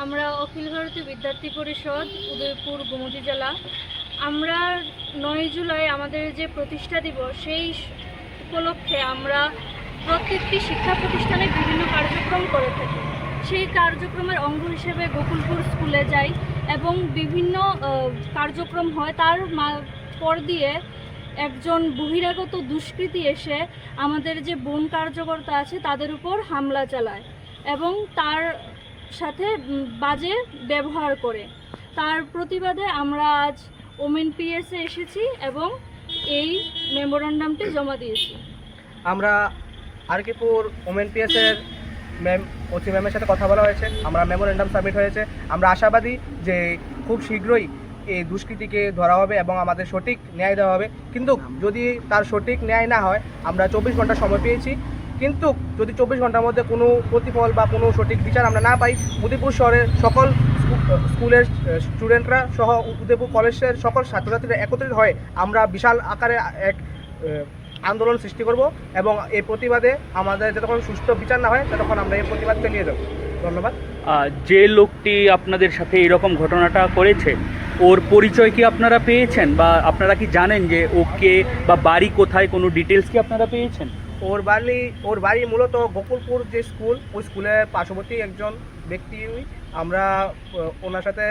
আমরা অখিল ভারতীয় বিদ্যার্থী পরিষদ উদয়পুর গোমতী জেলা। আমরা 9 জুলাই আমাদের যে প্রতিষ্ঠা দিবস, সেই উপলক্ষে আমরা প্রত্যেকটি শিক্ষা প্রতিষ্ঠানে বিভিন্ন কার্যক্রম করে থাকি। সেই কার্যক্রমের অঙ্গ হিসেবে গোকুলপুর স্কুলে যাই এবং বিভিন্ন কার্যক্রম হয়। তার পর দিয়ে একজন বহিরাগত দুষ্কৃতী এসে আমাদের যে বন কার্যকর্তা আছে তাদের উপর হামলা চালায় এবং তার সাথে বাজে ব্যবহার করে। তার প্রতিবাদে আমরা আজ ওমেন পিএসে এসেছি এবং এই মেমোরান্ডামটি জমা দিয়েছি। আমরা আরকিপুর ওমেন পিএসের ওসি ম্যামের সাথে কথা বলা হয়েছে, আমরা মেমোরেন্ডাম সাবমিট হয়েছে। আমরা আশাবাদী যে খুব শীঘ্রই এই দুষ্কৃতীকে ধরা হবে এবং আমাদের সঠিক ন্যায় দেওয়া হবে। কিন্তু যদি তার সঠিক ন্যায় না হয়, আমরা 24 ঘন্টা সময় পেয়েছি, কিন্তু যদি 24 ঘন্টার মধ্যে কোনো প্রতিফল বা কোনো সঠিক বিচার আমরা না পাই, উদয়পুর শহরের সকল স্কুলের স্টুডেন্টরা সহ উদয়পুর কলেজের সকল ছাত্রছাত্রীরা একত্রিত হয়ে আমরা বিশাল আকারে এক আন্দোলন সৃষ্টি করব এবং এই প্রতিবাদে আমাদের যতক্ষণ সুষ্ঠু বিচার না হয় ততক্ষণ আমরা এই প্রতিবাদ চালিয়ে যাব। ধন্যবাদ। যে লোকটি আপনাদের সাথে এরকম ঘটনাটা করেছে, ওর পরিচয় কি আপনারা পেয়েছেন বা আপনারা কি জানেন যে ওকে বা বাড়ি কোথায়, কোনো ডিটেলস কি আপনারা পেয়েছেন? ওর বাড়ি মূলত গোকুলপুর যে স্কুল, ওই স্কুলের পার্শ্ববর্তী একজন ব্যক্তি। আমরা ওনার সাথে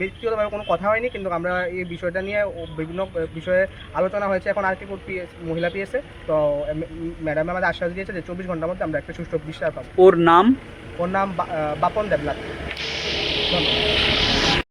ব্যক্তিগতভাবে কোনো কথা হয়নি, কিন্তু আমরা এই বিষয়টা নিয়ে বিভিন্ন বিষয়ে আলোচনা হয়েছে। এখন আরকিপুর মহিলা পিএসে তো ম্যাডাম আমাদের আশ্বাস দিয়েছে যে 24 ঘন্টার মধ্যে আমরা একটা সুষ্ঠু বিচার পাবো। ওর নাম বাপন দেবনাথ। ধন্যবাদ।